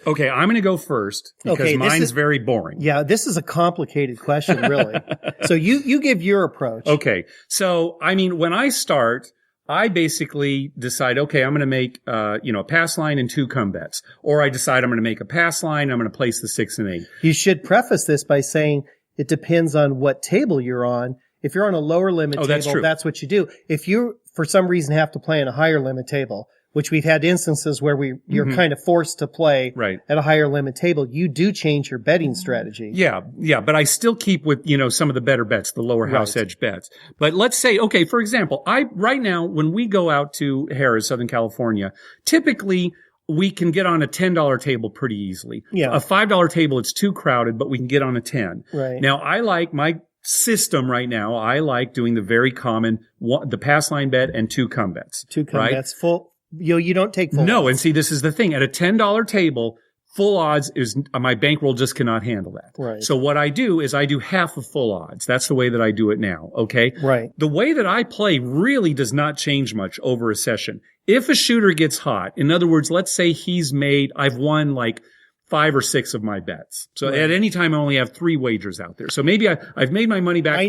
Okay, I'm going to go first because mine's very boring. Yeah, this is a complicated question, really. So you give your approach. Okay, so when I start, I basically decide, okay, I'm going to make, a pass line and 2 come bets. Or I decide I'm going to make a pass line, I'm going to place the 6 and 8. You should preface this by saying it depends on what table you're on. If you're on a lower limit table, that's what you do. If you, for some reason, have to play on a higher limit table, which we've had instances where you're kind of forced to play at a higher limit table, you do change your betting strategy. Yeah, but I still keep with, some of the better bets, the lower house edge bets. But let's say, okay, for example, right now, when we go out to Harrah's, Southern California, typically we can get on a $10 table pretty easily. Yeah. A $5 table, it's too crowded, but we can get on a 10. Right. Now, I like my system right now. I like doing the very common, the pass line bet and 2 come bets. 2 come bets full. You don't take full No, odds. and see, this is the thing. At a $10 table, full odds is my bankroll just cannot handle that. Right. So what I do is I do half of full odds. That's the way that I do it now. Okay. Right. The way that I play really does not change much over a session. If a shooter gets hot, in other words, let's say I've won like 5 or 6 of my bets. So at any time, I only have 3 wagers out there. So maybe I've made my money back. I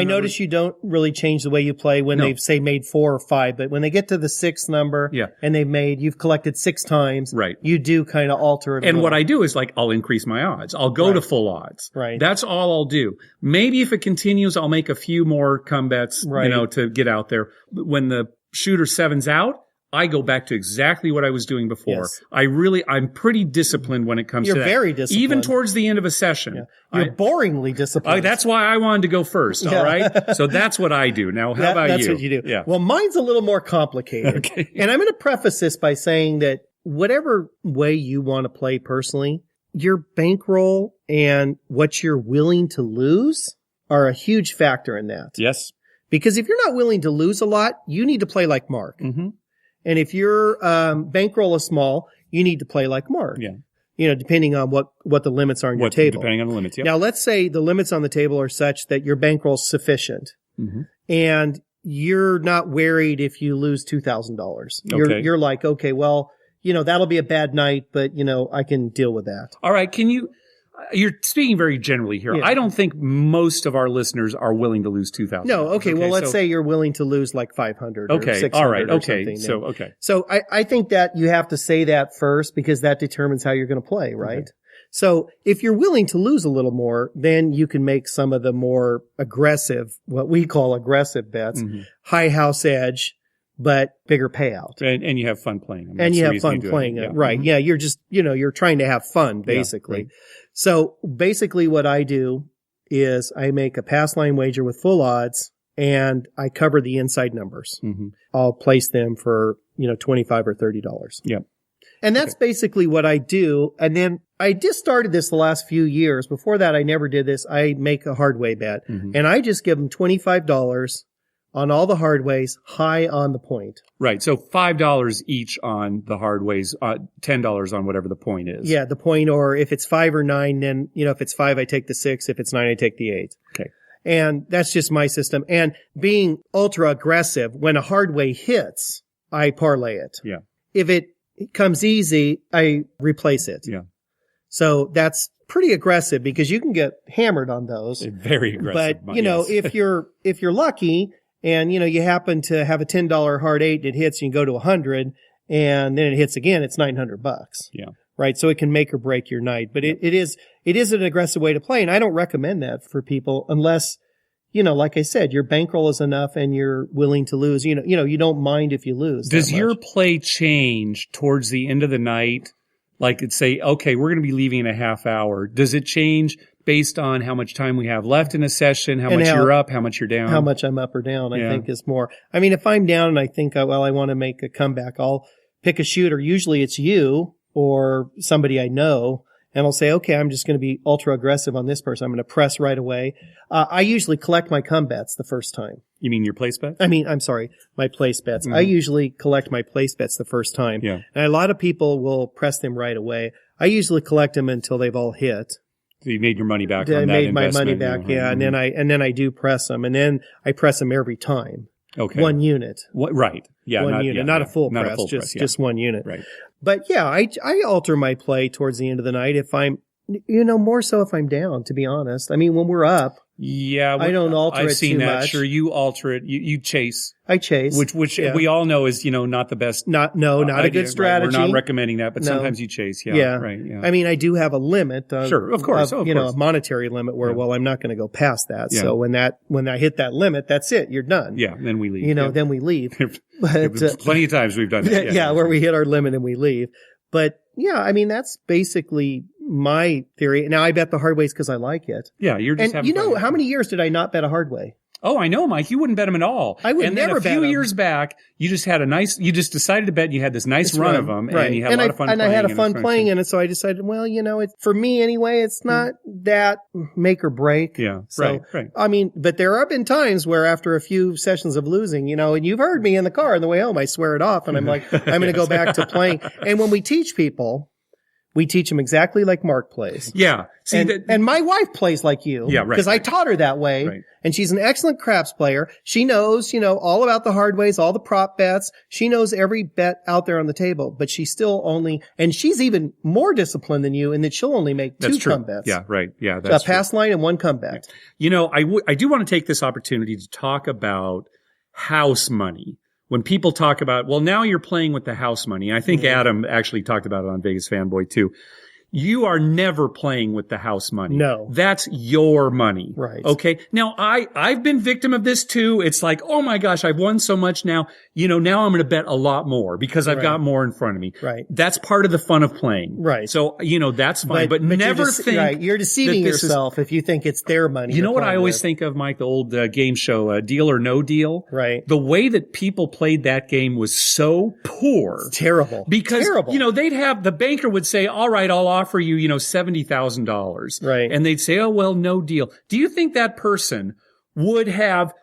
notice you don't really change the way you play when they've made 4 or 5, but when they get to the 6th number and you've collected 6 times, you do kind of alter it. And what I do is I'll increase my odds. I'll go to full odds. Right. That's all I'll do. Maybe if it continues, I'll make a few more come bets, to get out there. But when the shooter 7's out, I go back to exactly what I was doing before. Yes. I'm pretty disciplined when it comes to that. You're very disciplined. Even towards the end of a session. Yeah. You're boringly disciplined. That's why I wanted to go first. All right. So that's what I do. Now, how about you? That's what you do. Yeah. Well, mine's a little more complicated. Okay. And I'm going to preface this by saying that whatever way you want to play personally, your bankroll and what you're willing to lose are a huge factor in that. Yes. Because if you're not willing to lose a lot, you need to play like Mark. Mm-hmm. And if your bankroll is small, you need to play like Mark. Yeah. Depending on what the limits are on your table. Depending on the limits, yeah. Now, let's say the limits on the table are such that your bankroll is sufficient. Mm-hmm. And you're not worried if you lose $2,000. Okay. You're like, okay, well, that'll be a bad night, but, I can deal with that. All right. You're speaking very generally here. Yeah. I don't think most of our listeners are willing to lose $2,000. No. Okay. Well, let's say you're willing to lose like 500 or 600 all right. or Okay. something. So I think that you have to say that first because that determines how you're going to play, right? Okay. So if you're willing to lose a little more, then you can make some of the more aggressive, what we call aggressive bets, high house edge, but bigger payout. And you have fun playing. And you have fun playing it. Right. Mm-hmm. Yeah. You're just, you're trying to have fun, basically. Yeah, right. So basically what I do is I make a pass line wager with full odds and I cover the inside numbers. Mm-hmm. I'll place them for, $25 or $30. Yep. And that's basically what I do. And then I just started this the last few years. Before that, I never did this. I make a hard way bet and I just give them $25 on all the hard ways, high on the point. Right. So $5 each on the hard ways, $10 on whatever the point is. Yeah, the point, or if it's 5 or 9, then, if it's 5, I take the 6. If it's 9, I take the 8. Okay. And that's just my system. And being ultra aggressive, when a hard way hits, I parlay it. Yeah. If it comes easy, I replace it. Yeah. So that's pretty aggressive because you can get hammered on those. Very aggressive. But, if you're lucky, and, you happen to have a $10 hard 8 and it hits, you can go to 100, and then it hits again, it's $900. Yeah. Right. So it can make or break your night, but it is an aggressive way to play. And I don't recommend that for people unless, like I said, your bankroll is enough and you're willing to lose. You don't mind if you lose. Does your play change towards the end of the night? Like it's say, okay, we're going to be leaving in a half hour. Does it change based on how much time we have left in a session, how much you're up, how much you're down? How much I'm up or down, I think is more. I mean, if I'm down and I think, I want to make a comeback, I'll pick a shooter. Usually it's you or somebody I know, and I'll say, okay, I'm just going to be ultra aggressive on this person. I'm going to press right away. I usually collect my come bets the first time. You mean your place bets? I'm sorry, my place bets. I usually collect my place bets the first time. Yeah. And a lot of people will press them right away. I usually collect them until they've all hit. So you made your money back on I that made my money investment, back, yeah. And then I do press them, and then I press them every time. Okay. One unit. Right. Yeah. One unit, not a full not press, a full press, just one unit. Right. But yeah, I alter my play towards the end of the night if I'm, more so if I'm down, to be honest. I mean, when we're up, yeah, I don't alter I've it seen too that. much. Sure, you alter it. You chase. I chase. Which we all know is, not the best. Not idea, a good strategy. Right? We're not recommending that, but No. sometimes you chase. Yeah. Yeah. Right. Yeah. I mean, I do have a limit. Sure, of course. Of course. A monetary limit where, I'm not going to go past that. Yeah. So when I hit that limit, that's it. You're done. Yeah. Then we leave. Then we leave. But, plenty of times we've done that. Yeah, where we hit our limit and we leave. But yeah, I mean, that's basically my theory. Now I bet the hard ways because I like it. Yeah. You're just and having fun. how many years did I not bet a hard way? Oh, I know, Mike. You wouldn't bet them at all. I would and never then bet a few 'em. years back, you just decided to bet. You had this nice run of them, right. and you had a lot of fun. And playing, I had a and fun it's playing in it, so I decided, well, for me anyway, it's not that make or break. Yeah, so, right. I mean, but there have been times where after a few sessions of losing, and you've heard me in the car on the way home, I swear it off, and I'm like, I'm going to go back to playing. And when we teach people, we teach them exactly like Mark plays. Yeah. See, and my wife plays like you. Yeah, right. Because I taught her that way. Right. And she's an excellent craps player. She knows, all about the hard ways, all the prop bets. She knows every bet out there on the table, but she still and she's even more disciplined than you in that she'll only make two come bets. Yeah, right. Yeah, that's a pass line and one comeback. I do want to take this opportunity to talk about house money. When people talk about, well, now you're playing with the house money. I think Adam actually talked about it on Vegas Fanboy too. You are never playing with the house money. No. That's your money. Right. Okay. Now, I've been victim of this too. It's like, oh my gosh, I've won so much now. Now I'm going to bet a lot more because I've got more in front of me. Right. That's part of the fun of playing. Right. So, that's fine. But never think. Right. You're deceiving yourself if you think it's their money. You know what I always think of, Mike, the old game show, Deal or No Deal? Right. The way that people played that game was so poor. It's terrible. Because, terrible. they'd have, the banker would say, all right, I'll offer you, $70,000. Right. And they'd say, oh, well, no deal. Do you think that person would have,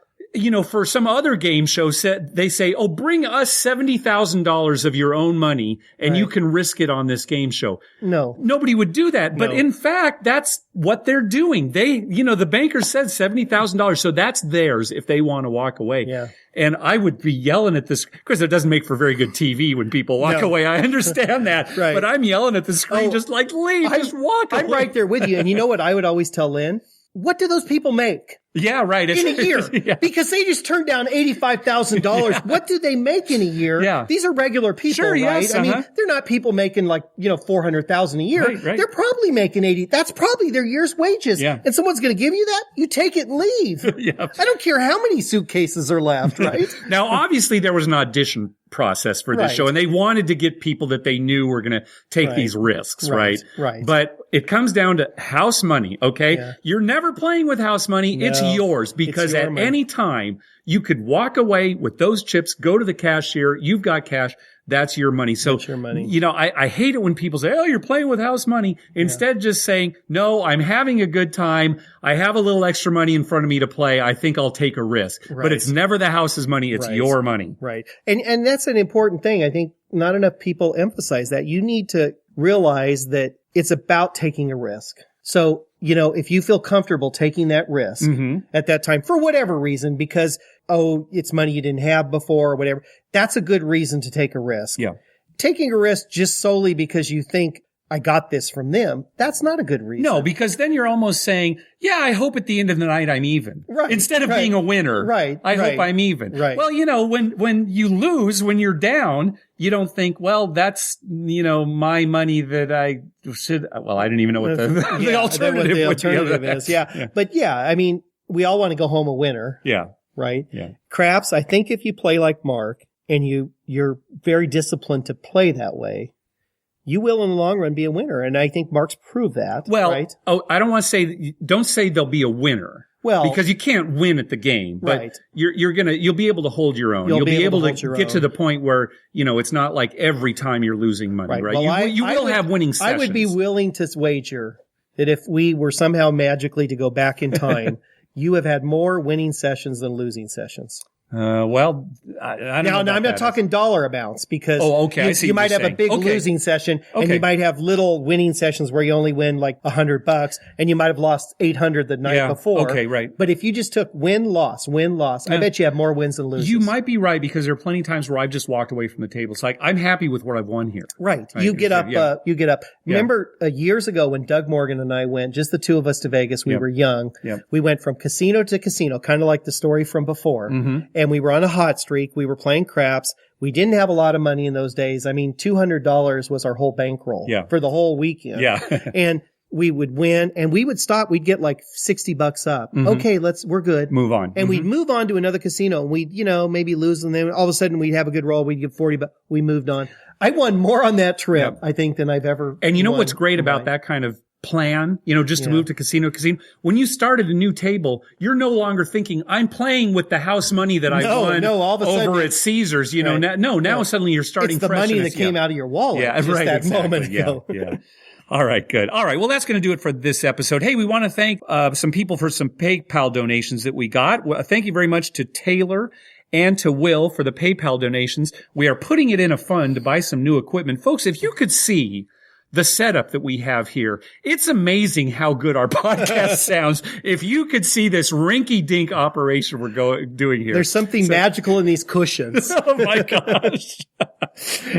for some other game show they say, oh, bring us $70,000 of your own money and you can risk it on this game show. No. Nobody would do that. But in fact, that's what they're doing. The banker said $70,000. So that's theirs if they want to walk away. Yeah. And I would be yelling at this. Of course, it doesn't make for very good TV when people walk away. I understand that. Right. But I'm yelling at the screen just like, leave, just walk away. I'm right there with you. And you know what I would always tell Lynn? What do those people make? Yeah, right. In a year. Because they just turned down $85,000. Yeah. What do they make in a year? Yeah. These are regular people, right? Yes, I mean, they're not people making $400,000 a year. Right. They're probably making 80. That's probably their year's wages. Yeah. And someone's going to give you that? You take it and leave. Yeah. I don't care how many suitcases are left, right? Now, obviously there was an audition process for this show and they wanted to get people that they knew were going to take these risks, right? Right. But it comes down to house money, okay? Yeah. You're never playing with house money. No, it's yours because at any time you could walk away with those chips, go to the cashier, you've got cash. That's your money. So, that's your money. I hate it when people say, oh, you're playing with house money. Instead, just saying, no, I'm having a good time. I have a little extra money in front of me to play. I think I'll take a risk. Right. But it's never the house's money. It's your money. Right. And that's an important thing. I think not enough people emphasize that. You need to realize that it's about taking a risk. So, if you feel comfortable taking that risk at that time for whatever reason, because, it's money you didn't have before or whatever, that's a good reason to take a risk. Yeah. Taking a risk just solely because you think, I got this from them, that's not a good reason. No, because then you're almost saying, yeah, I hope at the end of the night I'm even. Right. Instead of being a winner. Right. I hope I'm even. Right. Well, when you lose, when you're down, you don't think, well, that's, my money that I should, well, I didn't even know what the alternative is. Yeah. But yeah, I mean, we all want to go home a winner. Yeah. Right. Yeah. Craps, I think if you play like Mark and you're very disciplined to play that way, you will in the long run be a winner. And I think Mark's proved that. Well, right? I don't want to say, don't say they'll be a winner. Well, because you can't win at the game, but right. you'll be able to hold your own. You'll be able to get to the point where, it's not like every time you're losing money, right? Well, you will have winning sessions. I would be willing to wager that if we were somehow magically to go back in time, you have had more winning sessions than losing sessions. I don't know. Now I'm not talking dollar amounts because I see you what might you're have a big saying. losing session and you might have little winning sessions where you only win like $100 and you might have lost 800 the night before. Okay, right. But if you just took win-loss, I bet you have more wins than losses. You might be right because there are plenty of times where I've just walked away from the table. It's like, I'm happy with what I've won here. Right. You get up. Remember years ago when Doug Morgan and I went, just the two of us to Vegas, we were young. Yep. We went from casino to casino, kind of like the story from before. Mm-hmm. And we were on a hot streak. We were playing craps. We didn't have a lot of money in those days. I mean, $200 was our whole bankroll for the whole weekend. Yeah. And we would win and we would stop. We'd get like $60 up. Mm-hmm. Okay, we're good. Move on. And we'd move on to another casino and we'd, maybe lose and then all of a sudden we'd have a good roll. We'd get 40, but we moved on. I won more on that trip, I think, than I've ever. And you know what's great about that kind of plan, just to move to casino. When you start at a new table, you're no longer thinking, I'm playing with the house money that I won all of a sudden, over at Caesars. Now suddenly you're starting fresh. It's the money that came out of your wallet that moment ago. Yeah. All right, good. All right. Well, that's going to do it for this episode. Hey, we want to thank some people for some PayPal donations that we got. Well, thank you very much to Taylor and to Will for the PayPal donations. We are putting it in a fund to buy some new equipment. Folks, if you could see the setup that we have here, it's amazing how good our podcast sounds. If you could see this rinky-dink operation we're doing here. There's something magical in these cushions. Oh my gosh.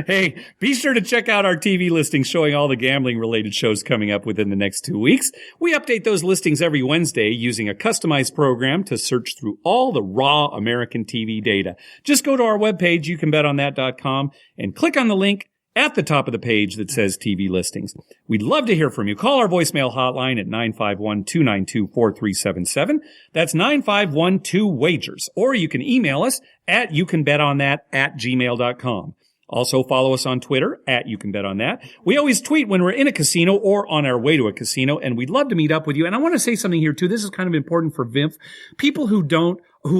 Hey, be sure to check out our TV listings showing all the gambling-related shows coming up within the next 2 weeks. We update those listings every Wednesday using a customized program to search through all the raw American TV data. Just go to our webpage, youcanbetonthat.com, and click on the link at the top of the page that says TV listings. We'd love to hear from you. Call our voicemail hotline at 951-292-4377. That's 951-2-WAGERS. Or you can email us at youcanbetonThat@gmail.com. Also follow us on Twitter at YouCanBetOnThat. We always tweet when we're in a casino or on our way to a casino, and we'd love to meet up with you. And I want to say something here too. This is kind of important for VIMP. People who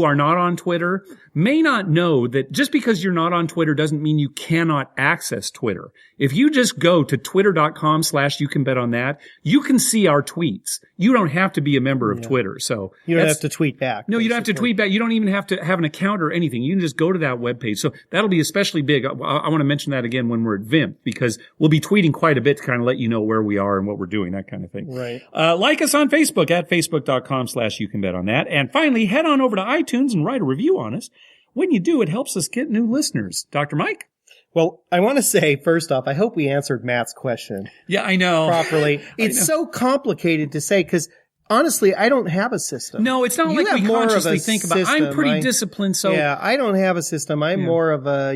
are not on Twitter may not know that just because you're not on Twitter doesn't mean you cannot access Twitter. If you just go to twitter.com/youcanbetonThat, you can see our tweets. You don't have to be a member of Twitter. So you don't have to tweet back. No, you don't have to tweet back. You don't even have to have an account or anything. You can just go to that webpage. So that'll be especially big. I want to mention that again when we're at VIMP because we'll be tweeting quite a bit to kind of let you know where we are and what we're doing, that kind of thing. Right. Like us on Facebook at facebook.com/youcanbetonThat. And finally, head on over to iTunes and write a review on us. When you do, it helps us get new listeners. Dr. Mike? Well, I want to say, first off, I hope we answered Matt's question. Yeah, I know. Properly. It's so complicated to say because honestly, I don't have a system. No, it's not like we consciously think about it. I'm pretty disciplined, so. Yeah, I don't have a system. I'm more of a,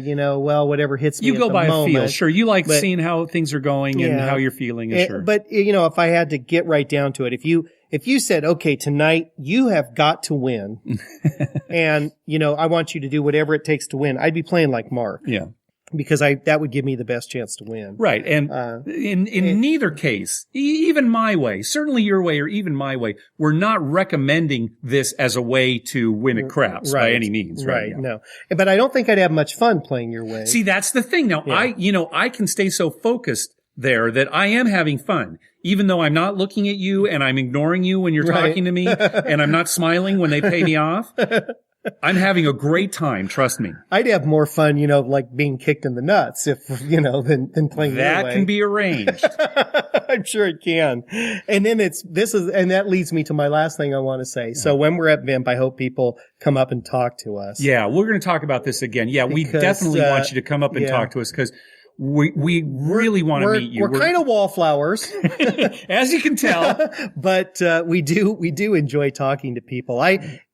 whatever hits me you at go the by moment. a feel. Sure, you like seeing how things are going and how you're feeling. Sure. But, if I had to get right down to it, if you said, okay, tonight you have got to win and, I want you to do whatever it takes to win, I'd be playing like Mark. Yeah. Because that would give me the best chance to win. Right. And in neither case, even my way, certainly your way or even my way, we're not recommending this as a way to win at craps by any means. Right. Yeah. No. But I don't think I'd have much fun playing your way. See, that's the thing. Now, I can stay so focused there that I am having fun, even though I'm not looking at you and I'm ignoring you when you're talking to me and I'm not smiling when they pay me off. I'm having a great time. Trust me. I'd have more fun, like being kicked in the nuts if, than playing that your way. Can be arranged. I'm sure it can. And then and that leads me to my last thing I want to say. So when we're at VIMP, I hope people come up and talk to us. Yeah, we're going to talk about this again. Yeah, we definitely want you to come up and talk to us because we really want to meet you. We're kind of wallflowers, as you can tell, but we do enjoy talking to people.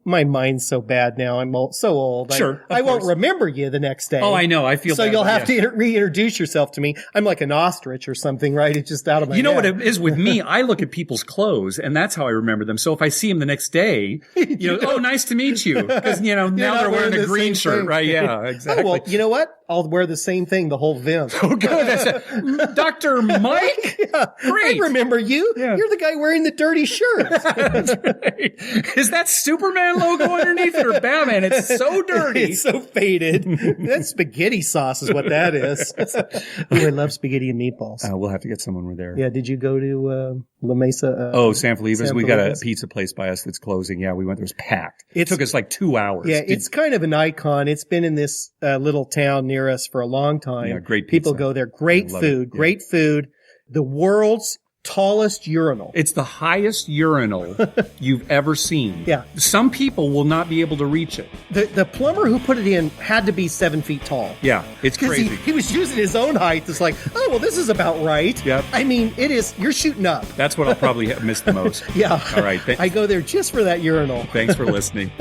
My mind's so bad now. I'm so old. Sure, I won't remember you the next day. Oh, I know. I feel so bad, you'll have to reintroduce yourself to me. I'm like an ostrich or something, right? It's just out of my You know head. what it is with me? I look at people's clothes, and that's how I remember them. So if I see them the next day, oh, nice to meet you, because now they're wearing a green shirt, right? Yeah, exactly. Oh, well, you know what? I'll wear the same thing the whole event. Oh, good. Dr. Mike? Yeah. Great. I remember you. Yeah. You're the guy wearing the dirty shirt. That's right. Is that Superman logo underneath it or Batman? It's so dirty. It's so faded. That's spaghetti sauce is what that is. Ooh, I love spaghetti and meatballs. We'll have to get someone over there. Yeah, did you go to La Mesa? San Felipe's. San We got a Felipe's? pizza place by us that's closing. Yeah, we went there. It was packed. It took us like 2 hours. Yeah, it's kind of an icon. It's been in this little town near us for a long time. Yeah, great pizza. People go there. Great I love food. it. Yeah. Great food. The world's tallest urinal. It's the highest urinal you've ever seen. Yeah. Some people will not be able to reach it. The plumber who put it in had to be 7 feet tall. Yeah, it's Because crazy. he was using his own height. It's like, oh, well, this is about right. Yep. I mean, you're shooting up. That's what I'll probably miss the most. Yeah. All right. I go there just for that urinal. Thanks for listening.